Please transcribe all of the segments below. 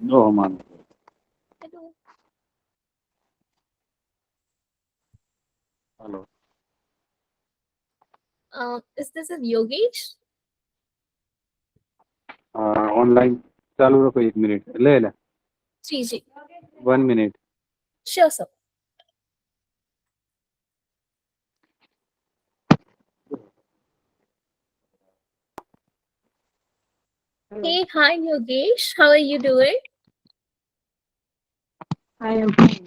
Roman. Hello. Hello. Is this a Yogesh? Online चालू रखो 1 minute ले ले जी जी 1 minute. Sure sir. Hey, hi Yogesh. How are you doing? I am fine.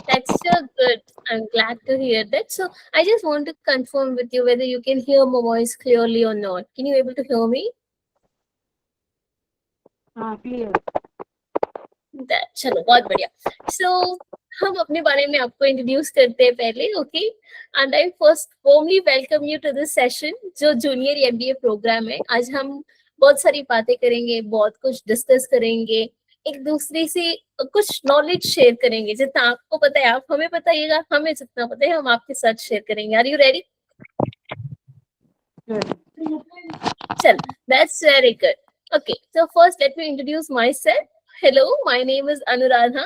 That's so good. I'm glad to hear that. So I just want to confirm with you whether you can hear my voice clearly or not. Can you able to hear me? Clear. That चलो बहुत बढ़िया. So हम अपने बारे में आपको introduce करते हैं पहले, okay? And I first warmly welcome you to this session जो जूनियर एमबीए प्रोग्राम है. आज हम बहुत सारी बातें करेंगे, बहुत कुछ डिस्कस करेंगे, एक दूसरे से कुछ नॉलेज शेयर करेंगे. जितना आपको पता है आप हमें बताइएगा, हमें जितना पता है हम आपके साथ शेयर करेंगे. Are you ready? चल, that's very good. Okay, so first let me introduce myself. Hello, my name is Anuradha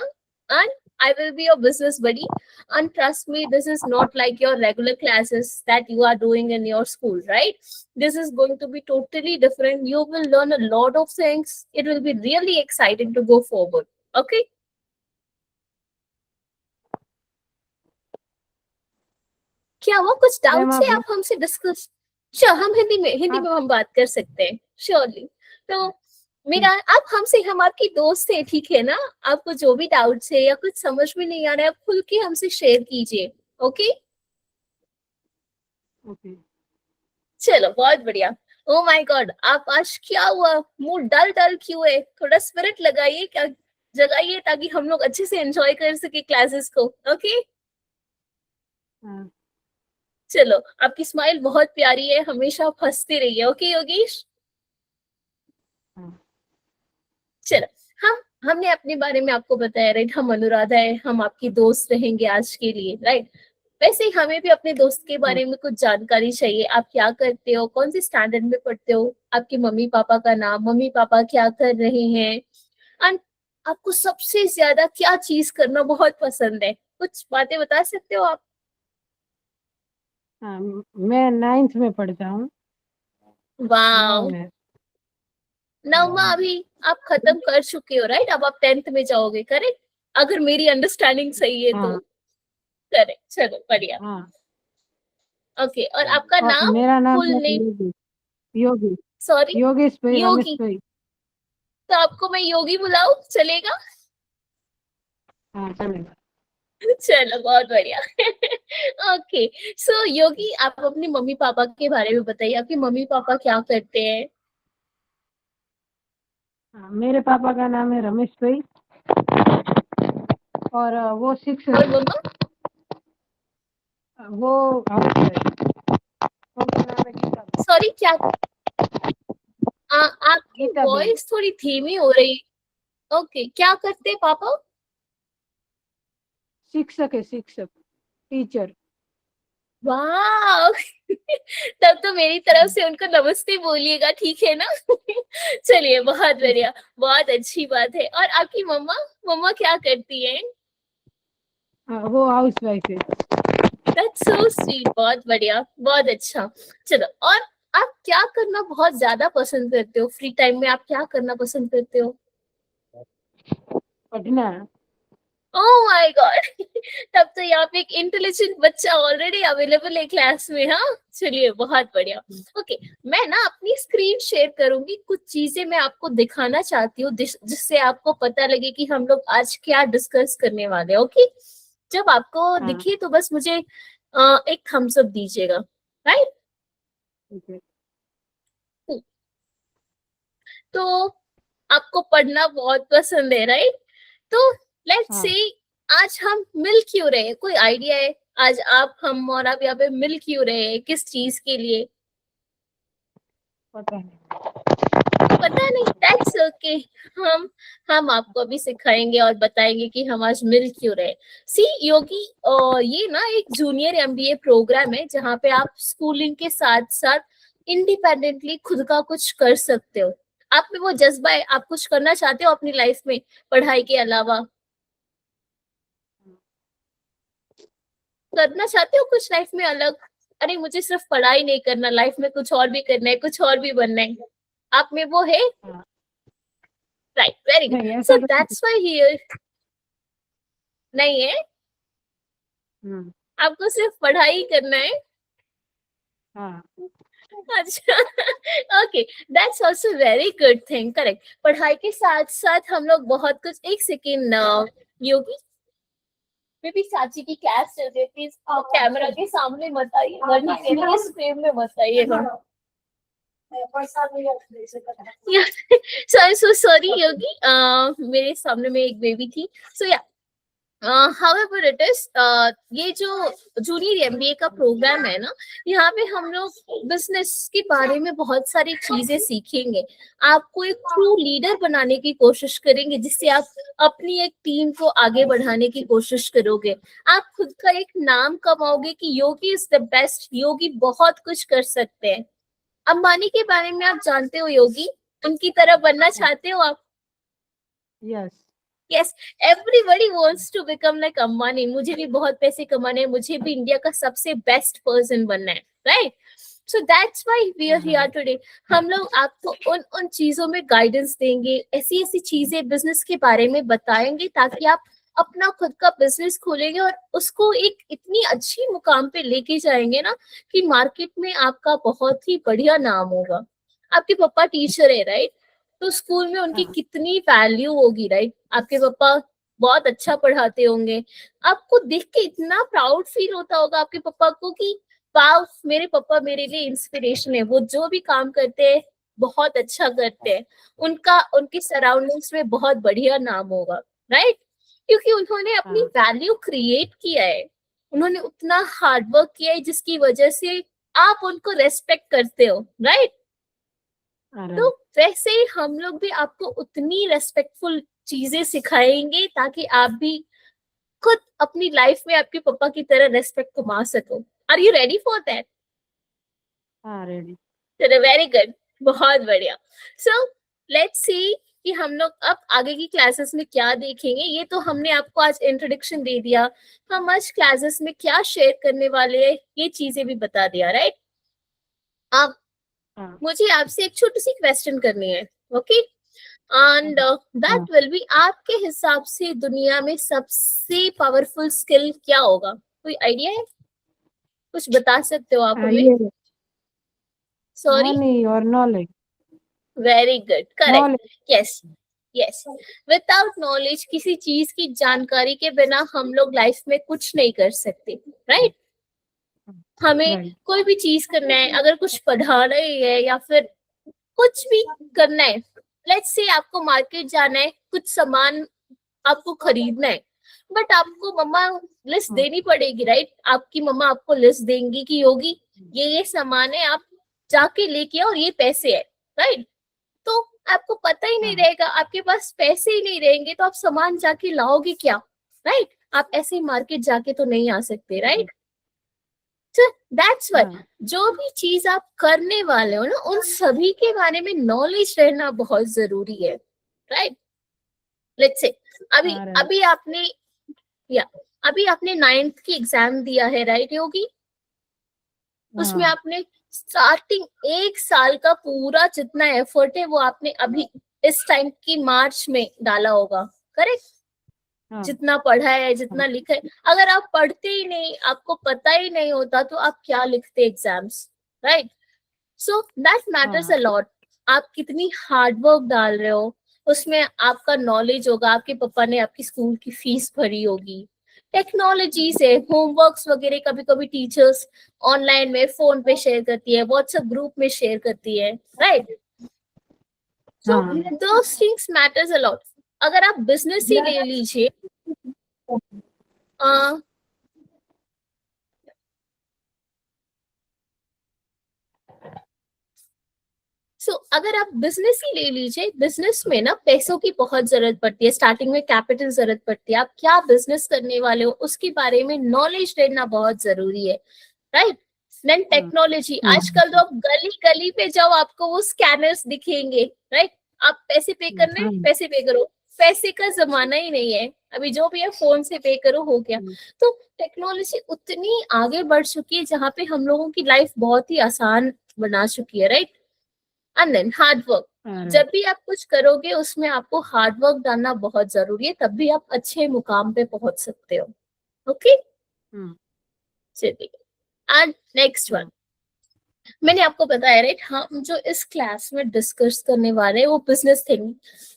and I will be your business buddy. And trust me, this is not like your regular classes that you are doing in your school, right? This is going to be totally different. You will learn a lot of things. It will be really exciting to go forward. Okay? क्या हुआ? कुछ doubts है आप हमसे discuss? Sure, हम हिंदी में हम बात कर सकते हैं श्योरली. तो मेरा आप हमसे, हम आपकी दोस्त है, ठीक है ना? आपको जो भी डाउट्स है या कुछ समझ में नहीं आ रहा है, आप खुल के हमसे शेयर कीजिए. ओके? Okay. चलो बहुत बढ़िया. ओ माय गॉड, आप आज क्या हुआ? मूड डल डल क्यों है? थोड़ा स्पिरिट लगाइए, क्या जगाइए ताकि हम लोग अच्छे से एंजॉय कर सके क्लासेस को. ओके? चलो, आपकी स्माइल बहुत प्यारी है, हमेशा आप हंसते रहिए. ओके योगेश? चलो, हमने अपने बारे में आपको बताया, राइट? हम अनुराधा है, हम आपकी दोस्त रहेंगे आज के लिए, राइट? वैसे ही हमें भी अपने दोस्त के बारे में कुछ जानकारी चाहिए. आप क्या करते हो, कौन से स्टैंडर्ड में पढ़ते हो, आपके मम्मी पापा का नाम, मम्मी पापा क्या कर रहे हैं, एंड आपको सबसे ज्यादा क्या चीज करना बहुत पसंद है? कुछ बातें बता सकते हो आप? मैं 9th में पढ़ता हूँ. वाओ, नौमा अभी आप खत्म कर चुके हो, राइट? अब आप 10th में जाओगे, करेक्ट? अगर मेरी अंडरस्टैंडिंग सही है तो. करेक्ट, चलो बढ़िया. ओके, और आपका नाम? मेरा नाम फुल नेम? योगी. सॉरी, योगेश भाई, रमेश भाई. तो आपको मैं योगी बुलाऊं, चलेगा? हाँ चलेगा. चलो बहुत बढ़िया. ओके, सो योगी, आप अपने मम्मी पापा के बारे में बताइए. आपके मम्मी पापा क्या करते हैं? मेरे पापा का नाम है रमेश भाई और वो शिक्षक. और मम्मा? वो सॉरी, क्या? आपकी वॉइस थोड़ी धीमी हो रही. ओके, क्या करते हैं पापा? शिक्षक है, शिक्षक, टीचर. वाह. तब तो मेरी तरफ से उनको नमस्ते बोलिएगा, ठीक है ना? चलिए, बहुत बढ़िया, बहुत अच्छी बात है. और आपकी मम्मा, मम्मा क्या करती हैं? वो हाउस वाइफ है. That's so sweet. बहुत बढ़िया, बहुत अच्छा. चलो, और आप क्या करना बहुत ज्यादा पसंद करते हो? फ्री टाइम में आप क्या करना पसंद करते हो? पढ़ना. Oh my God. तब तो यहाँ पे एक इंटेलिजेंट बच्चा ऑलरेडी अवेलेबल है क्लास में. हाँ, चलिए बहुत बढ़िया. ओके, मैं ना अपनी स्क्रीन शेयर करूंगी, कुछ चीजें मैं आपको दिखाना चाहती हूँ जिससे आपको पता लगे कि हम लोग आज क्या डिस्कस करने वाले हैं. ओके, जब आपको दिखे तो बस मुझे एक थम्स अप दीजिएगा, राइट? तो आपको पढ़ना बहुत पसंद है, राइट? तो लेट्स से आज हम मिल क्यों रहे हैं? कोई आइडिया है आज आप, हम और आप यहाँ पे मिल क्यों रहे हैं? किस चीज के लिए? पता नहीं. That's okay. हम आपको अभी सिखाएंगे और बताएंगे कि हम आज मिल क्यों रहे. सी योगी, ये ना एक जूनियर एमबीए प्रोग्राम है जहाँ पे आप स्कूलिंग के साथ साथ इंडिपेंडेंटली खुद का कुछ कर सकते हो. आप में वो जज्बा है, आप कुछ करना चाहते हो अपनी लाइफ में पढ़ाई के अलावा, करना चाहते हो कुछ लाइफ में अलग? अरे मुझे सिर्फ पढ़ाई नहीं करना, लाइफ में कुछ और भी करना है, कुछ और भी बनना है, आप में वो है? Right, very good. नहीं, सो ऐसा तो दैट्स व्हाई हियर नहीं है, हम्म, आपको सिर्फ पढ़ाई करना है। हाँ अच्छा, okay, that's also very good thing, correct. पढ़ाई के साथ साथ हम लोग बहुत कुछ, एक सेकेंड योगी, मे भी चाची की क्लास चल रही, प्लीज आप कैमरा के सामने मत आइए, वरना मेरे स्क्रीन में मत आइएगा। So I'm so sorry योगी, मेरे सामने में एक बेबी थी। So yeah, however it is, ये जो जूनियर एमबीए का प्रोग्राम है ना, यहाँ पे हम लोग बिजनेस के बारे में बहुत सारी चीजें सीखेंगे, आपको एक ट्रू लीडर बनाने की कोशिश करेंगे, जिससे आप अपनी एक टीम को आगे बढ़ाने की कोशिश करोगे, आप खुद का एक नाम कमाओगे कि योगी इज द बेस्ट, योगी बहुत कुछ कर सकते हैं। अंबानी के बारे में आप जानते हो योगी, उनकी तरह बनना चाहते हो आप? Yes Yes, everybody wants to become like Ambani. मुझे भी बहुत पैसे कमाने हैं, मुझे भी इंडिया का सबसे बेस्ट पर्सन बनना है, right? So that's why we are here today. हम लोग आपको उन उन चीजों में गाइडेंस देंगे, ऐसी ऐसी चीजें बिजनेस के बारे में बताएंगे, ताकि आप अपना खुद का बिजनेस खोलेंगे और उसको एक इतनी अच्छी मुकाम पे लेके जाएंगे ना कि मार्केट में आपका बहुत ही बढ़िया नाम होगा। आपके पापा टीचर है, राइट? तो स्कूल में उनकी हाँ। कितनी वैल्यू होगी, राइट? आपके पापा बहुत अच्छा पढ़ाते होंगे, आपको देख के इतना प्राउड फील होता होगा आपके पापा को कि वाह, मेरे पापा मेरे लिए इंस्पिरेशन है, वो जो भी काम करते हैं बहुत अच्छा करते हैं, उनका उनके सराउंडिंग्स में बहुत बढ़िया नाम होगा, राइट? क्योंकि उन्होंने अपनी वैल्यू क्रिएट किया है, उन्होंने उतना हार्डवर्क किया है, जिसकी वजह से आप उनको रेस्पेक्ट करते हो, राइट? तो वैसे ही हम लोग भी आपको उतनी रेस्पेक्टफुल चीजें सिखाएंगे, ताकि आप भी खुद अपनी लाइफ में आपके पापा की तरह रेस्पेक्ट कमा सको। Are you ready for that? हाँ रेडी। चलो, वेरी गुड, बहुत बढ़िया। सो लेट्स सी कि हम लोग अब आगे की क्लासेस में क्या देखेंगे। ये तो हमने आपको आज इंट्रोडक्शन दे दिया, हम आज क्लासेस में क्या शेयर करने वाले हैं ये चीजें भी बता दिया, राइट? अब मुझे आपसे एक छोटी सी क्वेश्चन करनी है, okay? And that will be, आपके हिसाब से दुनिया में सबसे पावरफुल स्किल क्या होगा? कोई आइडिया है? कुछ बता सकते हो आप हमें? सॉरी, मनी और knowledge. Very good, correct, yes yes. Without knowledge, किसी चीज की जानकारी के बिना हम लोग लाइफ में कुछ नहीं कर सकते, राइट? हमें कोई भी चीज करना है, अगर कुछ पढ़ाना ही है या फिर कुछ भी करना है, लेट्स से आपको मार्केट जाना है, कुछ सामान आपको खरीदना है, बट आपको मम्मा लिस्ट देनी पड़ेगी, राइट? आपकी मम्मा आपको लिस्ट देंगी कि योगी ये सामान है, आप जाके लेके आओ और ये पैसे है, राइट? तो आपको पता ही नहीं रहेगा, आपके पास पैसे ही नहीं रहेंगे, तो आप सामान जाके लाओगे क्या, राइट? आप ऐसे मार्केट जाके तो नहीं आ सकते, राइट? So that's why जो भी चीज आप करने वाले हो ना, उन सभी के बारे में नॉलेज रहना बहुत जरूरी है, राइट? लेट्स से अभी आपने 9th की एग्जाम दिया है, राइट योगी? उसमें आपने स्टार्टिंग 1 साल का पूरा जितना एफर्ट है वो आपने अभी इस टाइम की मार्च में डाला होगा, करेक्ट? जितना पढ़ा है, जितना लिखा है, अगर आप पढ़ते ही नहीं, आपको पता ही नहीं होता, तो आप क्या लिखते exams, right? So that matters a lot. आप कितनी हार्ड वर्क डाल रहे हो, उसमें आपका नॉलेज होगा, आपके पापा ने आपकी स्कूल की फीस भरी होगी, टेक्नोलॉजी से होमवर्क्स वगैरह कभी कभी टीचर्स ऑनलाइन में फोन पे शेयर करती है, व्हाट्सएप ग्रुप में शेयर करती है, right? So those things matters a lot. अगर आप बिजनेस ही ले लीजिए, अगर आप बिजनेस ही ले लीजिए, बिजनेस में ना पैसों की बहुत जरूरत पड़ती है, स्टार्टिंग में कैपिटल जरूरत पड़ती है, आप क्या बिजनेस करने वाले हो उसके बारे में नॉलेज रहना बहुत जरूरी है, राइट? देन टेक्नोलॉजी, आजकल तो आप गली गली पे जाओ, आपको वो स्कैनर्स दिखेंगे, राइट? आप पैसे पे करना है, पैसे पे करो, पैसे का जमाना ही नहीं है अभी, जो भी है फोन से पे करो, हो गया। तो टेक्नोलॉजी उतनी आगे बढ़ चुकी है जहाँ पे हम लोगों की लाइफ बहुत ही आसान बना चुकी है, right. And then hard work, जब भी आप कुछ करोगे उसमें आपको हार्ड वर्क डालना बहुत जरूरी है, तब भी आप अच्छे मुकाम पे पहुंच सकते हो। ओके, चलिए एंड नेक्स्ट वन, मैंने आपको बताया राइट, हम जो इस क्लास में डिस्कस करने वाले हैं वो बिजनेस थिंग,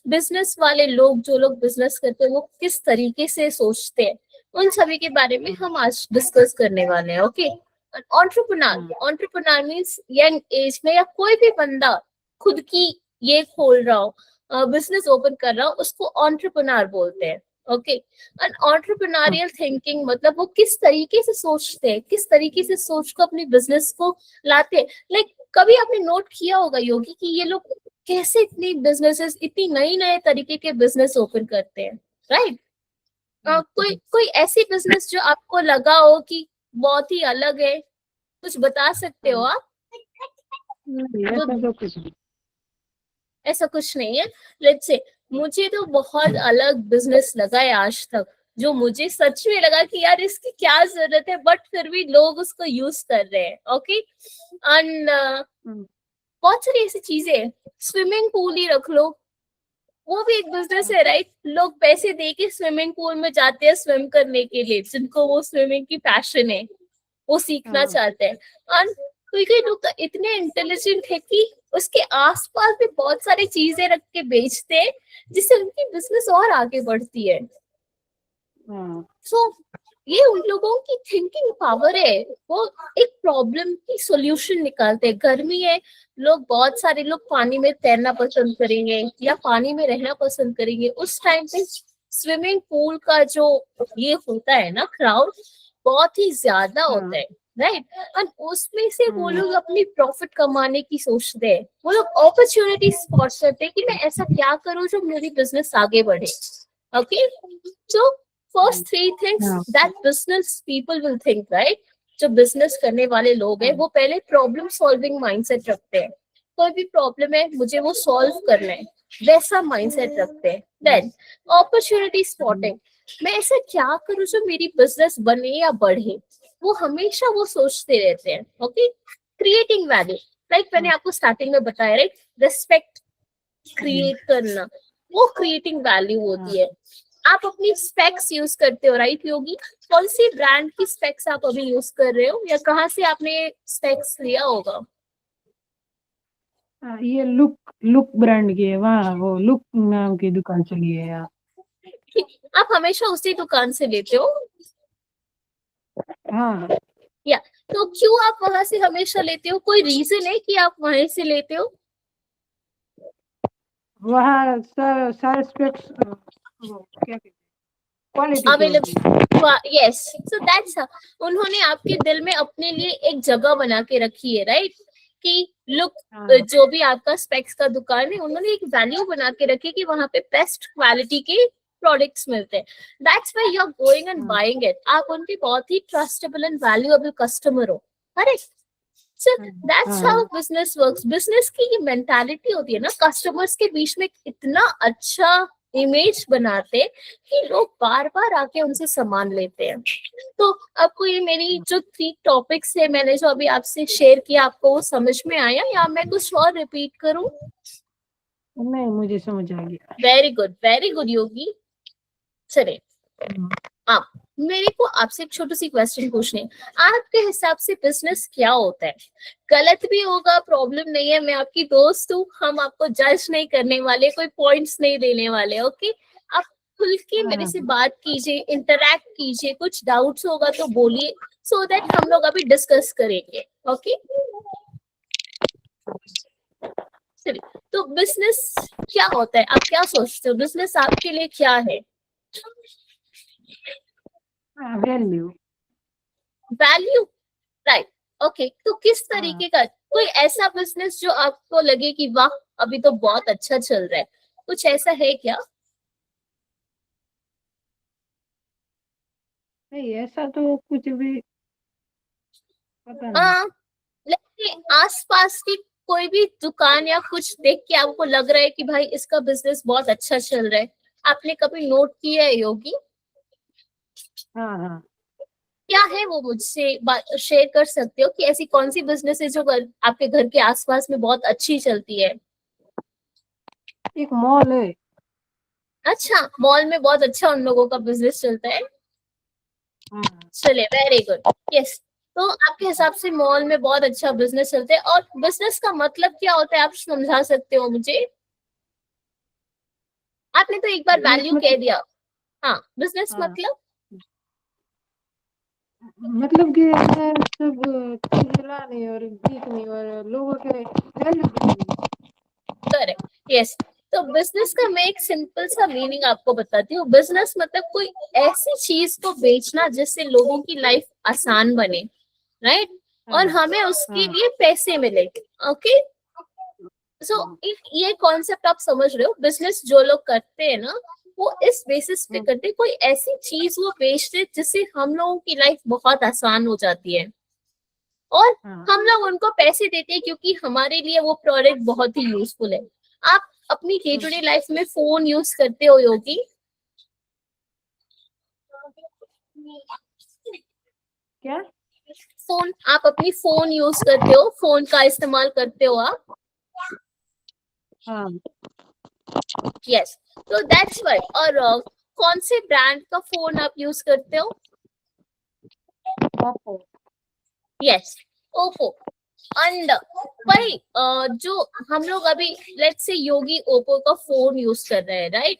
बिजनेस वाले लोग, जो लोग बिजनेस करते हैं वो किस तरीके से सोचते हैं, उन सभी के बारे में हम आज डिस्कस करने वाले हैं। Okay, entrepreneur means young age में या कोई भी बंदा खुद की ये खोल रहा हो, बिजनेस ओपन कर रहा हो, उसको एंटरप्रेन्योर बोलते हैं। ओके, एंड एंटरप्रेन्योरियल थिंकिंग मतलब वो किस तरीके से सोचते हैं, किस तरीके से सोच को अपनी बिजनेस को लाते हैं। लाइक कभी आपने नोट किया होगा योगी कि ये लोग कैसे इतनी बिजनेसेस, इतनी नई नए तरीके के बिजनेस ओपन करते हैं, राइट। कोई कोई ऐसी बिजनेस जो आपको लगा हो कि बहुत ही अलग है, कुछ बता सकते हो आप? ऐसा कुछ नहीं है। लेट्स से मुझे तो बहुत अलग बिजनेस लगा है आज तक, जो मुझे सच में लगा कि यार इसकी क्या जरूरत है, बट फिर भी लोग उसको यूज कर रहे हैं। ओके, एंड बहुत सारी ऐसी चीजें, स्विमिंग पूल ही रख लो, वो भी एक बिजनेस है, राइट। लोग पैसे दे के स्विमिंग पूल में जाते हैं स्विम करने के लिए, जिनको वो स्विमिंग की पैशन है, वो सीखना चाहते हैं। और कोई लोग तो इतने इंटेलिजेंट है कि उसके आसपास भी बहुत सारी चीजें रख के बेचते हैं, जिससे उनकी बिजनेस और आगे बढ़ती है। सो ये उन लोगों की थिंकिंग पावर है, वो एक प्रॉब्लम की सॉल्यूशन निकालते हैं। गर्मी है, लोग, बहुत सारे लोग पानी में तैरना पसंद करेंगे या पानी में रहना पसंद करेंगे, उस टाइम पे स्विमिंग पूल का जो ये होता है ना क्राउड, बहुत ही ज्यादा होता है, राइट। और उसमें से वो लोग अपनी प्रॉफिट कमाने की सोचते हैं, वो लोग अपॉर्चुनिटी स्पॉट करते हैं कि मैं ऐसा क्या करूं जो मेरी बिजनेस आगे बढ़े। Okay, so first three things that business people will think, right. जो बिजनेस करने वाले लोग हैं वो पहले प्रॉब्लम सॉल्विंग माइंडसेट रखते हैं, कोई भी प्रॉब्लम है मुझे वो सॉल्व करना है, वैसा माइंडसेट रखते हैं। देन अपॉर्चुनिटी स्पॉटिंग, मैं ऐसा क्या करूं जो मेरी बिजनेस बने या बढ़े, वो हमेशा वो सोचते रहते हैं। ओके, क्रिएटिंग वैल्यू, लाइक मैंने आपको स्टार्टिंग में बताया, राइट, रिस्पेक्ट क्रिएट करना, वो क्रिएटिंग वैल्यू होती है। आप अपनी स्पेक्स यूज करते हो, राइट योगी? कौन सी ब्रांड की स्पेक्स आप अभी यूज कर रहे हो, या कहाँ से आपने स्पेक्स लिया होगा? ये लुक ब्रांड की है, वहाँ वो लुक नाम की दुकान चली है यार। आप हमेशा उसी दुकान से लेते हो? हाँ, या तो क्यों आप वहां से हमेशा लेते हो? कोई रीजन है कि आप वहीं से लेते हो? वहाँ सारे स्पेक्स क्या quality available, yes. So that's, उन्होंने आपके दिल में अपने लिए एक जगह बना के रखी है, राइट, कि लुक, जो भी आपका स्पेक्स का दुकान है, उन्होंने एक वैल्यू बना के रखी कि वहां पे बेस्ट क्वालिटी के प्रोडक्ट्स मिलते हैं। That's why you are going and buying it. आप उनके बहुत ही ट्रस्टेबल एंड वैल्यूएबल कस्टमर हो, correct. So that's how business works. Business की ये मेंटालिटी होती है ना, कस्टमर्स के बीच में इतना अच्छा इमेज बनाते कि लोग बार बार आके उनसे सामान लेते हैं। तो आपको ये मेरी जो 3 टॉपिक्स है मैंने जो अभी आपसे शेयर किया, आपको वो समझ में आया या मैं कुछ और रिपीट करूं? नहीं, मुझे समझ आ गया। वेरी गुड योगी। चलिए, आप, मेरे को आपसे एक छोटी सी क्वेश्चन पूछने, आपके हिसाब से बिजनेस क्या होता है? गलत भी होगा, प्रॉब्लम नहीं है, मैं आपकी दोस्त हूँ, हम आपको जज नहीं करने वाले, कोई पॉइंट्स नहीं देने वाले। ओके, आप खुल के मेरे से बात कीजिए, इंटरैक्ट कीजिए, कुछ डाउट्स होगा तो बोलिए, सो दैट हम लोग अभी डिस्कस करेंगे। ओके, चलिए, तो बिजनेस क्या होता है, आप क्या सोचते हो, बिजनेस आपके लिए क्या है? वैल्यू। Value, right. ओके, तो किस तरीके का, कोई ऐसा बिजनेस जो आपको लगे कि वाह अभी तो बहुत अच्छा चल रहा है, कुछ ऐसा है क्या? नहीं, ऐसा तो कुछ भी पता नहीं। लेकिन आसपास की कोई भी दुकान या कुछ देख के आपको लग रहा है कि भाई इसका बिजनेस बहुत अच्छा चल रहा है, आपने कभी नोट किया है योगी? हाँ हाँ। क्या है वो, मुझसे शेयर कर सकते हो कि ऐसी कौन सी बिजनेस है जो आपके घर के आसपास में बहुत अच्छी चलती है? एक मॉल है। अच्छा, मॉल में बहुत अच्छा उन लोगों का बिजनेस चलता है। हाँ चले, वेरी गुड, यस। तो आपके हिसाब से मॉल में बहुत अच्छा बिजनेस चलता है, और बिजनेस का मतलब क्या होता है, आप समझा सकते हो मुझे? आपने तो एक बार बिजनेस वैल्यू कह मतलब, दिया। हाँ, बिजनेस हाँ मतलब मतलब कि मैं सब चीज लाने और बेचने और लोगों के वैल्यू देने। Correct, yes. तो बिजनेस का मैं एक सिंपल सा मीनिंग आपको बताती हूँ। बिजनेस मतलब कोई ऐसी चीज को बेचना जिससे लोगों की लाइफ आसान बने, राइट, और हाँ हमें उसके हाँ लिए पैसे मिले। ओके, सो ये कॉन्सेप्ट आप समझ रहे हो? बिजनेस जो लोग करते हैं ना, वो इस बेसिस पे करते हैं, कोई ऐसी चीज वो बेचते हैं जिससे हम लोगों की लाइफ बहुत आसान हो जाती है, और हाँ हम लोग उनको पैसे देते हैं क्योंकि हमारे लिए वो प्रोडक्ट बहुत ही यूजफुल है। आप अपनी डे टू डे लाइफ में फोन यूज करते हो योगी? क्या? फोन, आप अपनी फोन यूज करते हो, फोन का इस्तेमाल करते हो आप? हाँ यस, तो दैट्स व्हाई। और कौन से ब्रांड का फोन आप यूज करते हो? ओप्पो। Yes, Oppo. एंड भाई जो हम लोग अभी लेट्स से योगी ओप्पो का फोन यूज कर रहे हैं, राइट,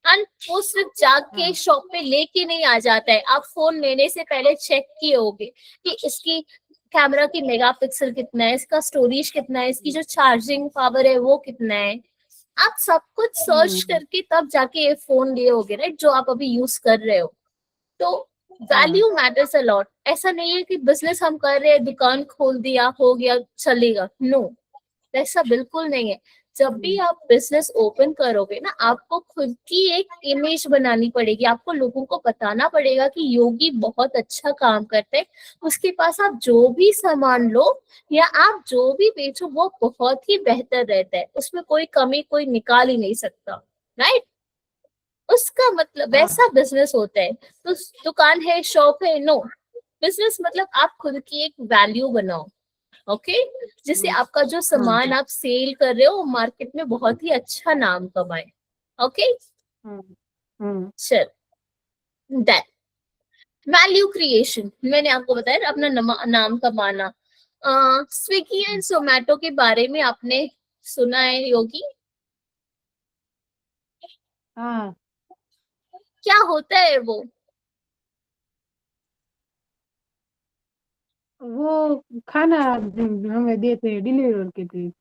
एंड वो सिर्फ जाके हाँ शॉप पे लेके नहीं आ जाता है, आप फोन लेने से पहले चेक किए होगे कि इसकी कैमरा की मेगापिक्सल कितना है, इसका स्टोरेज कितना है, इसकी जो चार्जिंग पावर है वो कितना है। आप सब कुछ सर्च करके तब जाके ये फोन लिए होगे, राइट, जो आप अभी यूज कर रहे हो। तो हाँ वैल्यू मैटर्स अ लॉट। ऐसा नहीं है कि बिजनेस हम कर रहे हैं, दुकान खोल दिया हो गया चलेगा, नो, ऐसा बिल्कुल नहीं है। जब भी आप बिजनेस ओपन करोगे ना, आपको खुद की एक इमेज बनानी पड़ेगी, आपको लोगों को बताना पड़ेगा कि योगी बहुत अच्छा काम करते हैं, उसके पास आप जो भी सामान लो या आप जो भी बेचो वो बहुत ही बेहतर रहता है, उसमें कोई कमी कोई निकाल ही नहीं सकता, राइट। उसका मतलब हाँ वैसा बिजनेस होता है। तो दुकान है, शॉप है, नो, बिजनेस मतलब आप खुद की एक वैल्यू बनाओ, ओके, जिससे आपका जो हाँ सामान आप सेल कर रहे हो मार्केट में बहुत ही अच्छा नाम कमाए। ओके, हाँ हाँ चल, दैट वैल्यू क्रिएशन मैंने आपको बताया ना, अपना नाम कमाना। स्विगी एंड जोमेटो के बारे में आपने सुना है योगी? हाँ। क्या होता है वो? वो खाना हमें देते हैं, डिलीवर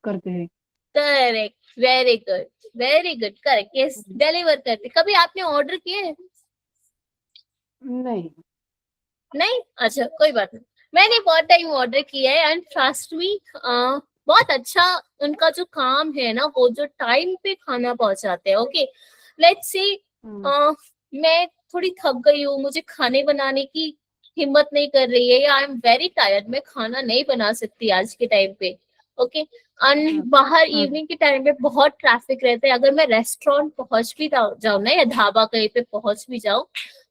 करते हैं। Correct, very good, very good, correct, yes, deliver करते। कभी आपने ऑर्डर किए हैं? नहीं। नहीं, अच्छा कोई बात नहीं। मैंने बहुत टाइम ऑर्डर किया है एंड ट्रस्ट मी, बहुत अच्छा उनका जो काम है ना, वो जो टाइम पे खाना पहुंचाते हैं। ओके, लेट्स सी, मैं थोड़ी थक गई हूँ, मुझे खाने बनाने की हिम्मत नहीं कर रही है, या आई एम वेरी टायर्ड, मैं खाना नहीं बना सकती आज के टाइम पे। ओके, एंड हाँ बाहर हाँ इवनिंग के टाइम पे बहुत ट्रैफिक रहता है, अगर मैं रेस्टोरेंट पहुंच भी जाऊँ ना, या ढाबा कहीं पे पहुंच भी जाऊँ,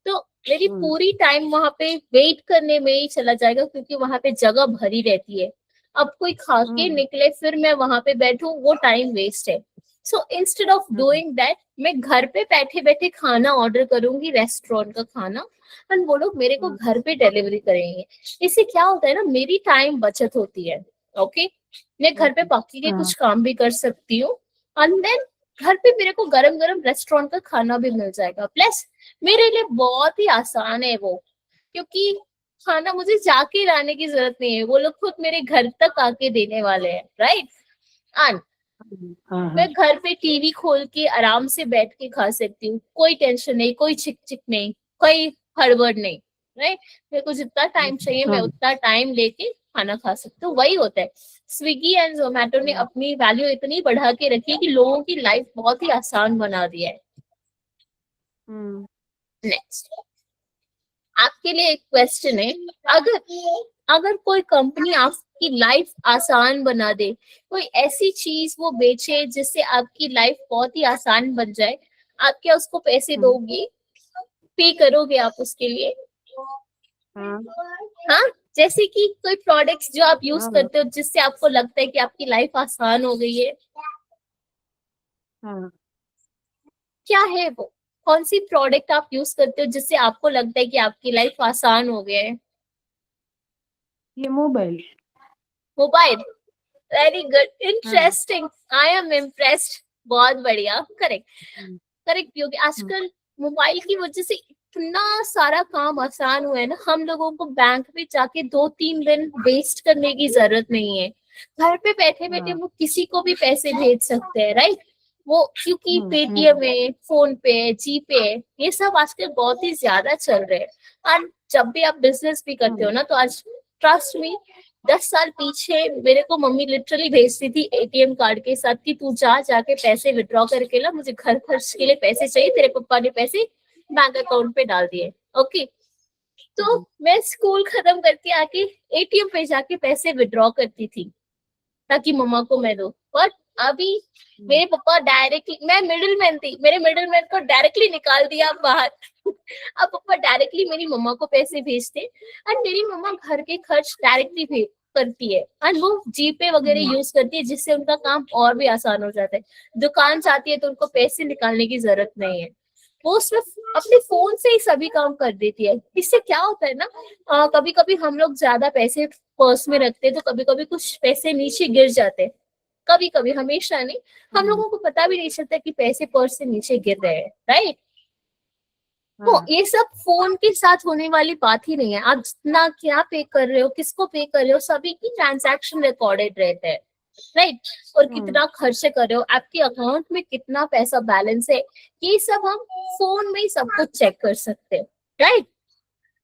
तो मेरी पूरी टाइम वहां पे वेट करने में ही चला जाएगा, क्योंकि वहां पे जगह भरी रहती है। अब कोई खा के निकले फिर मैं वहां पे बैठूं, वो टाइम वेस्ट है। So instead of doing that, मैं घर पे बैठे बैठे खाना ऑर्डर करूंगी, रेस्टोरेंट का खाना, एंड वो लोग मेरे को घर पे डिलीवरी करेंगे। इससे क्या होता है ना, मेरी टाइम बचत होती है। ओके, मैं घर पे बाकी के कुछ काम भी कर सकती हूँ, एंड देन घर पे मेरे को गरम गरम रेस्टोरेंट का खाना भी मिल जाएगा। प्लस मेरे लिए बहुत ही आसान है वो, क्योंकि खाना मुझे जाके लाने की जरूरत नहीं है, वो लोग खुद मेरे घर तक आके देने वाले हैं, राइट। एंड मैं घर पे टीवी खोल के आराम से बैठ के खा सकती हूँ, कोई टेंशन नहीं, कोई चिक चिक नहीं, कोई हड़बड़ नहीं, राइट। मेरे को जितना टाइम चाहिए मैं उतना टाइम लेके खाना खा सकती हूँ। वही होता है, स्विगी एंड जोमेटो ने अपनी वैल्यू इतनी बढ़ा के रखी है कि लोगों की लाइफ बहुत ही आसान बना दिया है। नेक्स्ट, आपके लिए एक क्वेश्चन है, अगर अगर कोई कंपनी आपकी लाइफ आसान बना दे, कोई ऐसी चीज वो बेचे जिससे आपकी लाइफ बहुत ही आसान बन जाए, आप क्या उसको पैसे दोगे? पे करोगे आप उसके लिए? हाँ हाँ, जैसे कि कोई प्रोडक्ट्स जो आप यूज हाँ करते हो जिससे आपको लगता है कि आपकी लाइफ आसान हो गई है, हाँ, क्या है वो? कौन सी प्रोडक्ट आप यूज करते हो जिससे आपको लगता है कि आपकी लाइफ आसान हो गया है? ये मोबाइल। मोबाइल। वेरी गुड, हाँ इंटरेस्टिंग, आई एम इम्प्रेस्ड। बहुत बढ़िया, करेक्ट। हम्म, करेक्ट भी होगी। हम्म, आजकल मोबाइल की वजह से इतना सारा काम आसान हुआ है ना, हम लोगों को बैंक में जाके 2-3 दिन वेस्ट करने की जरूरत नहीं है। घर पे बैठे बैठे हाँ वो किसी को भी पैसे भेज सकते हैं, राइट? वो क्योंकि हम्म, पेटीएम है, फोन पे है, जीपे है, ये सब आजकल बहुत ही ज्यादा चल रहे हैं। और जब भी आप बिजनेस भी करते हो ना, तो आज ट्रस्ट मी, 10 साल पीछे मेरे को मम्मी लिटरली भेजती थी एटीएम कार्ड के साथ कि तू जाके पैसे विड्रॉ करके ला, मुझे घर खर्च के लिए पैसे चाहिए, तेरे पापा ने पैसे बैंक अकाउंट पे डाल दिए। ओके, तो मैं स्कूल खत्म करके आके एटीएम पे जाके पैसे विड्रॉ करती थी ताकि मम्मा को मैं दूं। और अभी मेरे पापा डायरेक्टली, मैं मिडिल मैन थी, मेरे मिडिल मैन को डायरेक्टली निकाल दिया बाहर। अब पापा डायरेक्टली मेरी मम्मा को पैसे भेजते, और मेरी मम्मा घर के खर्च डायरेक्टली भेज करती है, और वो जीपे वगैरह यूज करती है जिससे उनका काम और भी आसान हो जाता है। दुकान जाती है तो उनको पैसे निकालने की जरूरत नहीं है, वो उसमें अपने फोन से ही सभी काम कर देती है। इससे क्या होता है ना, कभी कभी हम लोग ज्यादा पैसे पर्स में रखते हैं तो कभी कभी कुछ पैसे नीचे गिर जाते हैं, कभी कभी, हमेशा नहीं। हम लोगों को पता भी नहीं चलता कि पैसे पर्स से नीचे गिर रहे हैं, राइट? तो हाँ ये सब फोन के साथ होने वाली बात ही नहीं है। आप जितना क्या पे कर रहे हो, किसको पे कर रहे हो, सभी की ट्रांजैक्शन रिकॉर्डेड रहते हैं, राइट? और कितना खर्चे कर रहे हो, आपके अकाउंट में कितना पैसा बैलेंस है, ये सब हम फोन में ही सब कुछ चेक कर सकते हैं, राइट?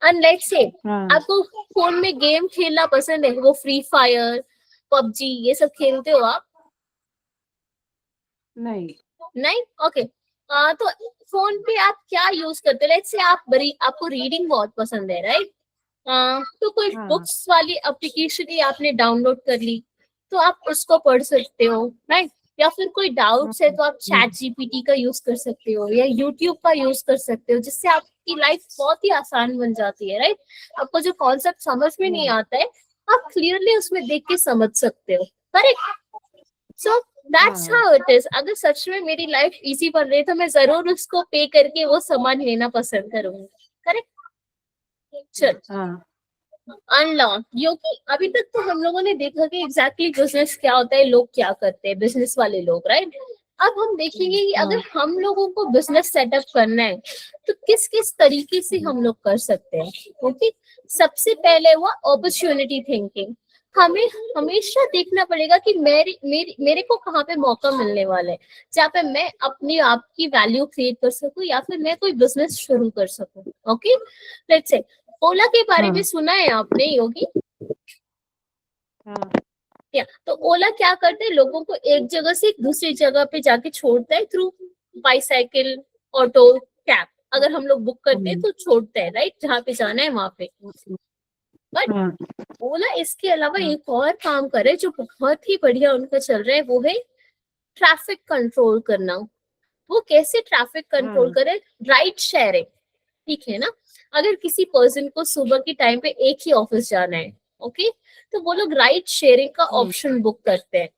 एंड लेट्स से हाँ आपको फोन में गेम खेलना पसंद है, वो फ्री फायर, पबजी, ये सब खेलते हो आप? नहीं। नहीं, ओके। तो फोन पे आप क्या यूज करते हो? लेट्स से आपको रीडिंग बहुत पसंद है, राइट? तो कोई हाँ बुक्स वाली एप्लीकेशन ही आपने डाउनलोड कर ली, तो आप उसको पढ़ सकते हो, राइट? या फिर कोई डाउट्स है तो आप चैट जीपीटी का यूज कर सकते हो या यूट्यूब का यूज कर सकते हो, जिससे आपकी लाइफ बहुत ही आसान बन जाती है, राइट? आपको जो कॉन्सेप्ट समझ में नहीं आता है, आप क्लियरली उसमें देख के समझ सकते हो, correct? So that's how it is. अगर सच में मेरी लाइफ इजी बन रही है तो मैं जरूर उसको पे करके वो सामान लेना पसंद करूंगी, करेक्ट? चल, हाँ अनलॉक, क्योंकि अभी तक तो हम लोगों ने देखा कि एग्जैक्टली बिजनेस क्या होता है, लोग क्या करते हैं, बिजनेस वाले लोग, राइट? अब हम देखेंगे कि अगर हम लोगों को बिजनेस सेटअप करना है तो किस किस तरीके से हम लोग कर सकते हैं। ओके, सबसे पहले हुआ अपॉर्चुनिटी थिंकिंग। हमें हमेशा देखना पड़ेगा कि मेरे को कहाँ पे मौका मिलने वाला है, जहाँ पे मैं अपनी आप की वैल्यू क्रिएट कर सकूं या फिर मैं कोई बिजनेस शुरू कर सकूं। ओके, लेट्स से ओला के बारे में सुना है आपने, योगी? हाँ या तो ओला क्या करते हैं, लोगों को एक जगह से दूसरी जगह पे जाके छोड़ता है थ्रू बाईसाइकिल, ऑटो, कैब। अगर हम लोग बुक करते हैं तो छोड़ते हैं, राइट, जहाँ पे जाना है वहां पे। बट ओला इसके अलावा एक और काम करे जो बहुत ही बढ़िया उनका चल रहा है, वो है ट्रैफिक कंट्रोल करना। वो कैसे ट्रैफिक कंट्रोल करे? राइड शेयरिंग, ठीक है ना? अगर किसी पर्सन को सुबह के टाइम पे एक ही ऑफिस जाना है, ओके, तो वो लोग राइड शेयरिंग का ऑप्शन बुक करते हैं,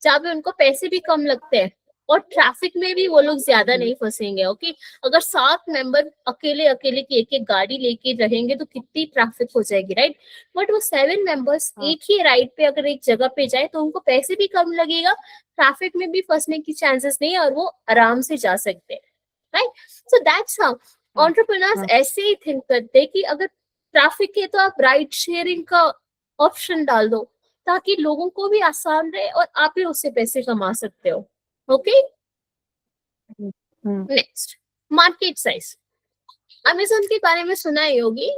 जहाँ पे उनको पैसे भी कम लगते हैं और ट्रैफिक में भी वो लोग ज्यादा नहीं फंसेंगे। ओके, अगर 7 मेंबर अकेले अकेले की एक एक गाड़ी लेके रहेंगे तो कितनी ट्रैफिक हो जाएगी, राइट? बट वो 7 मेंबर्स एक ही राइड पे अगर एक जगह पे जाए तो उनको पैसे भी कम लगेगा, ट्रैफिक में भी फंसने की चांसेस नहीं है, और वो आराम से जा सकते हैं, right? So that's how entrepreneurs ऐसे ही थिंक करते हैं कि अगर ट्रैफिक है तो आप राइड शेयरिंग का ऑप्शन डाल दो, ताकि लोगों को भी आसान रहे और आप भी उससे पैसे कमा सकते हो। Okay, next, market size. Amazon के बारे में सुना है योगी?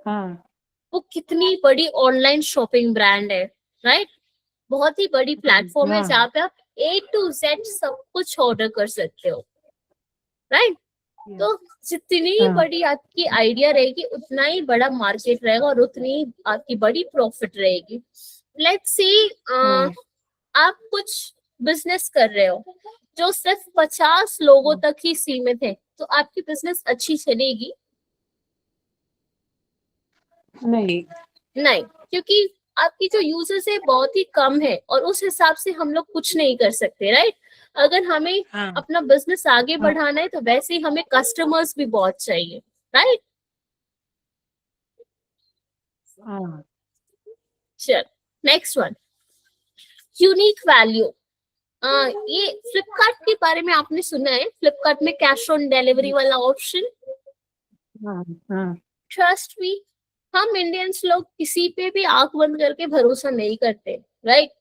हाँ वो कितनी बड़ी ऑनलाइन शॉपिंग ब्रांड है, राइट? बहुत ही बड़ी प्लेटफॉर्म है जहाँ पे आप A to Z सब कुछ ऑर्डर कर सकते हो, राइट? तो जितनी हाँ। बड़ी आपकी आइडिया रहेगी उतना ही बड़ा मार्केट रहेगा और उतनी ही आपकी बड़ी प्रॉफिट रहेगी। लेट्स सी आप कुछ बिजनेस कर रहे हो जो सिर्फ 50 लोगों तक ही सीमित है, तो आपकी बिजनेस अच्छी चलेगी? नहीं। नहीं, क्योंकि आपकी जो यूजर्स है बहुत ही कम है और उस हिसाब से हम लोग कुछ नहीं कर सकते, राइट? अगर हमें हाँ। अपना बिजनेस आगे हाँ। बढ़ाना है तो वैसे ही हमें कस्टमर्स भी बहुत चाहिए, राइट? हाँ। चल, नेक्स्ट वन, यूनिक वैल्यू। ये फ्लिपकार्ट के बारे में आपने सुना है? फ्लिपकार्ट में कैश ऑन डिलीवरी वाला ऑप्शन। हाँ। हाँ। ट्रस्ट मी, हम इंडियंस लोग किसी पे भी आंख बंद करके भरोसा नहीं करते, राइट?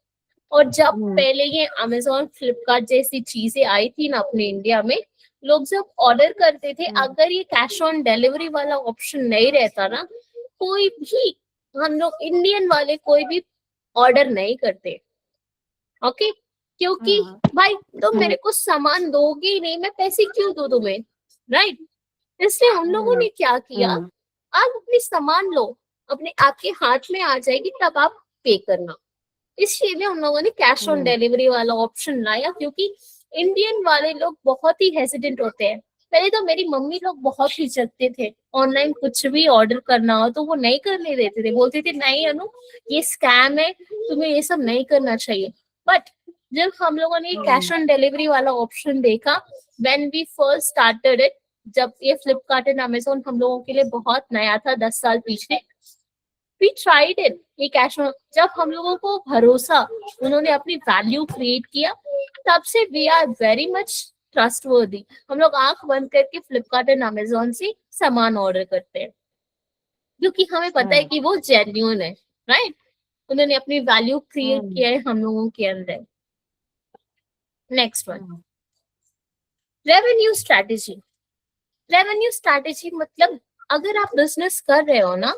और जब पहले ये अमेजोन फ्लिपकार्ट जैसी चीजें आई थी ना अपने इंडिया में, लोग जब ऑर्डर करते थे, अगर ये कैश ऑन डिलीवरी वाला ऑप्शन नहीं रहता ना, कोई भी, हम लोग इंडियन वाले कोई भी ऑर्डर नहीं करते। ओके, क्योंकि भाई तुम मेरे को सामान दोगे ही नहीं, मैं पैसे क्यों दूं तुम्हें, राइट? इसलिए उन लोगों ने क्या किया, आप अपनी सामान लो, अपने आपके हाथ में आ जाएगी तब आप पे करना। इसलिए उन लोगों ने कैश ऑन डिलीवरी वाला ऑप्शन लाया, क्योंकि इंडियन वाले लोग बहुत ही हेजिडेंट होते हैं। पहले तो मेरी मम्मी लोग बहुत हिचकते थे, ऑनलाइन कुछ भी ऑर्डर करना हो तो वो नहीं करने देते थे, बोलते थे नहीं अनु ये स्कैम है, तुम्हें ये सब नहीं करना चाहिए। बट जब हम लोगों ने कैश ऑन डिलीवरी वाला ऑप्शन देखा, when we first started it, जब ये फ्लिपकार्ट एंड अमेजोन हम लोगों के लिए बहुत नया था 10 साल पीछे, वी ट्राइड इट। ये कैश ऑन, जब हम लोगों को भरोसा, उन्होंने अपनी वैल्यू क्रिएट किया, तब से we are very much trustworthy. हम लोग आंख बंद करके फ्लिपकार्ट एंड अमेजोन से सामान ऑर्डर करते हैं, क्योंकि हमें पता है कि वो जेन्युइन है, राइट? उन्होंने अपनी वैल्यू क्रिएट किया है हम लोगों के अंदर। Next one, revenue strategy. Revenue strategy मतलब अगर आप बिजनेस कर रहे हो ना,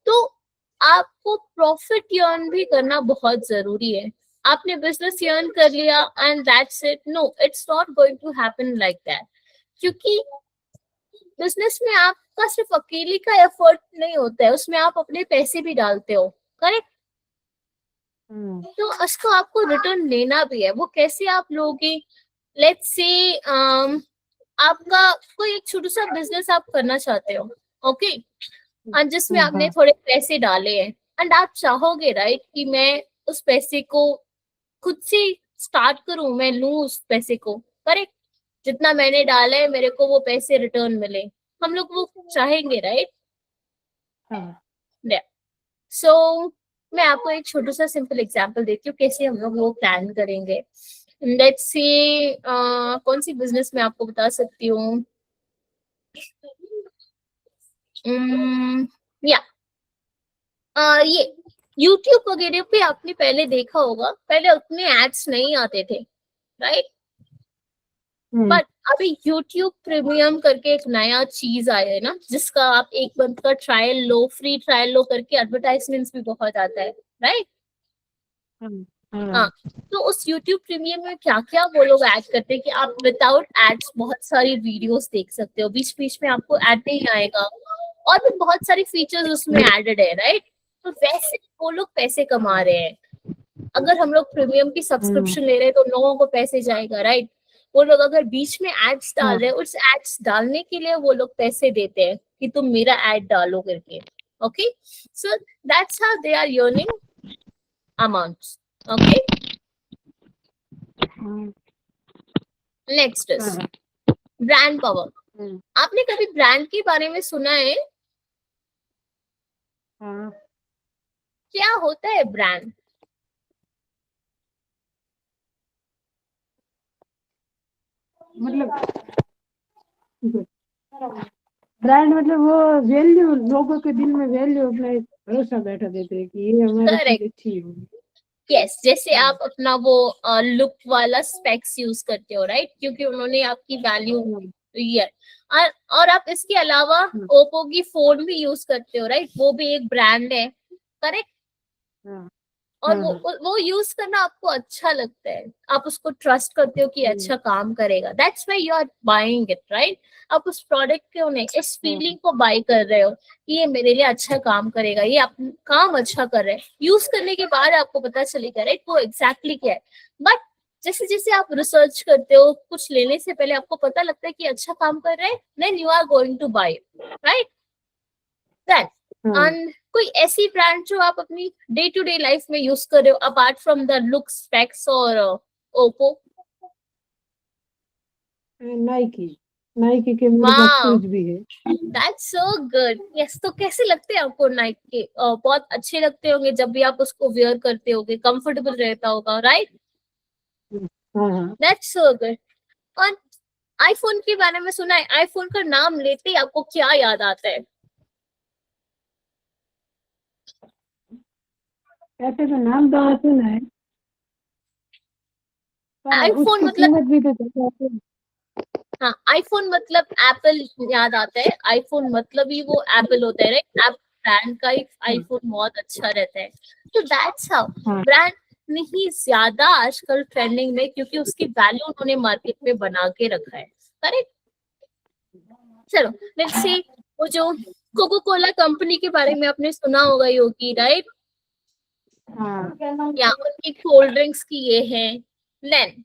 तो आपको प्रॉफिट अर्न भी करना बहुत जरूरी है। आपने बिजनेस अर्न कर लिया and that's it, no, it's not going to happen like that. क्योंकि बिजनेस में आपका सिर्फ अकेले का एफर्ट नहीं होता है, उसमें आप अपने पैसे भी डालते हो, करेक्ट? तो उसको आपको रिटर्न लेना भी है। वो कैसे आप लोगे? लेट्स से आपका कोई एक छोटा सा बिजनेस आप करना चाहते हो, ओके, और जिसमें आपने थोड़े पैसे डाले हैं एंड आप चाहोगे, राइट, कि मैं उस पैसे को खुद से स्टार्ट करूं, मैं लूं उस पैसे को, करेक्ट? जितना मैंने डाला है मेरे को वो पैसे रिटर्न मिले, हम लोग वो चाहेंगे, राइट? सो मैं आपको एक छोटा सा सिंपल एग्जांपल देती हूँ कैसे हम लोग वो प्लान करेंगे। लेट्स से कौन सी बिजनेस मैं आपको बता सकती हूँ, या ये YouTube वगैरह पे आपने पहले देखा होगा, पहले उतने एड्स नहीं आते थे, राइट? बट अभी YouTube प्रीमियम करके एक नया चीज आया है ना, जिसका आप एक मंथ का ट्रायल लो, फ्री ट्रायल लो करके एडवर्टाइजमेंट्स भी बहुत आता है, राइट? हाँ, तो उस YouTube प्रीमियम में क्या क्या वो लोग ऐड करते हैं कि आप विदाउट एड्स बहुत सारी वीडियोस देख सकते हो, बीच बीच में आपको ऐड नहीं आएगा, और भी बहुत सारी फीचर्स उसमें एडेड है, राइट? तो वैसे वो लोग पैसे कमा रहे हैं। अगर हम लोग प्रीमियम की सब्सक्रिप्शन ले रहे हैं तो लोगों को पैसे जाएगा, राइट? वो लोग अगर बीच में एड्स डाल रहे हैं, उस एड्स डालने के लिए वो लोग पैसे देते हैं कि तुम मेरा एड डालो करके, okay? So that's how they are earning amounts, okay? Next is brand power. आपने कभी ब्रांड के बारे में सुना है? क्या होता है ब्रांड? मतलब ब्रांड मतलब वो वैल्यू, लोगों के दिल में वैल्यू, अपना एक भरोसा बैठा देते हैं कि ये हमारी चीज अच्छी है। यस, जैसे आप अपना वो लुक वाला स्पेक्स यूज करते हो, राइट? क्योंकि उन्होंने आपकी वैल्यू है। और आप इसके अलावा ओप्पो की फोन भी यूज करते हो, राइट? वो भी एक ब्रांड है, करेक्ट? और वो यूज करना आपको अच्छा लगता है, आप उसको ट्रस्ट करते हो कि अच्छा काम करेगा, that's why you are buying it, right? आप उस प्रोडक्ट क्यों नहीं, इस फीलिंग को बाय कर रहे हो कि ये मेरे लिए अच्छा काम करेगा, ये काम अच्छा कर रहे हैं। यूज करने के बाद आपको पता चलेगा, राइट, वो एग्जैक्टली क्या है। बट जैसे जैसे आप रिसर्च करते हो, कुछ लेने से पहले आपको पता लगता है कि अच्छा काम कर रहा है, then you are going to buy, right? That and कोई ऐसी ब्रांड जो आप अपनी डे टू डे लाइफ में यूज कर रहे हो apart from the looks, specs और ओप्पो? नाइकी, नाइकी के मेरे पास शूज भी है। That's so good. यस, तो कैसे लगते हैं आपको नाइकी? बहुत अच्छे लगते होंगे, जब भी आप उसको वेयर करते होगे कंफर्टेबल रहता होगा, राइट? That's so good. और आईफोन के बारे में सुना है, आईफोन का नाम लेते ही आपको क्या याद आता है? ऐसे तो नाम तो सुना है, आईफोन मतलब, कीमत भी तो देखो। हाँ, आईफोन मतलब एप्पल याद आता है, आईफोन मतलब ही वो एप्पल होता है, राइट? एप्पल ब्रांड का ही आईफोन बहुत अच्छा रहता है। तो दैट्स हाउ ब्रांड नहीं ज्यादा आजकल ट्रेंडिंग में, क्योंकि उसकी वैल्यू उन्होंने मार्केट में बना के रखा है, करेक्ट? चलो लेट्स सी, वो जो कोको कोला कंपनी के बारे में आपने सुना होगा योगी, राइट? या उनकी कोल्ड ड्रिंक्स की ये है। देन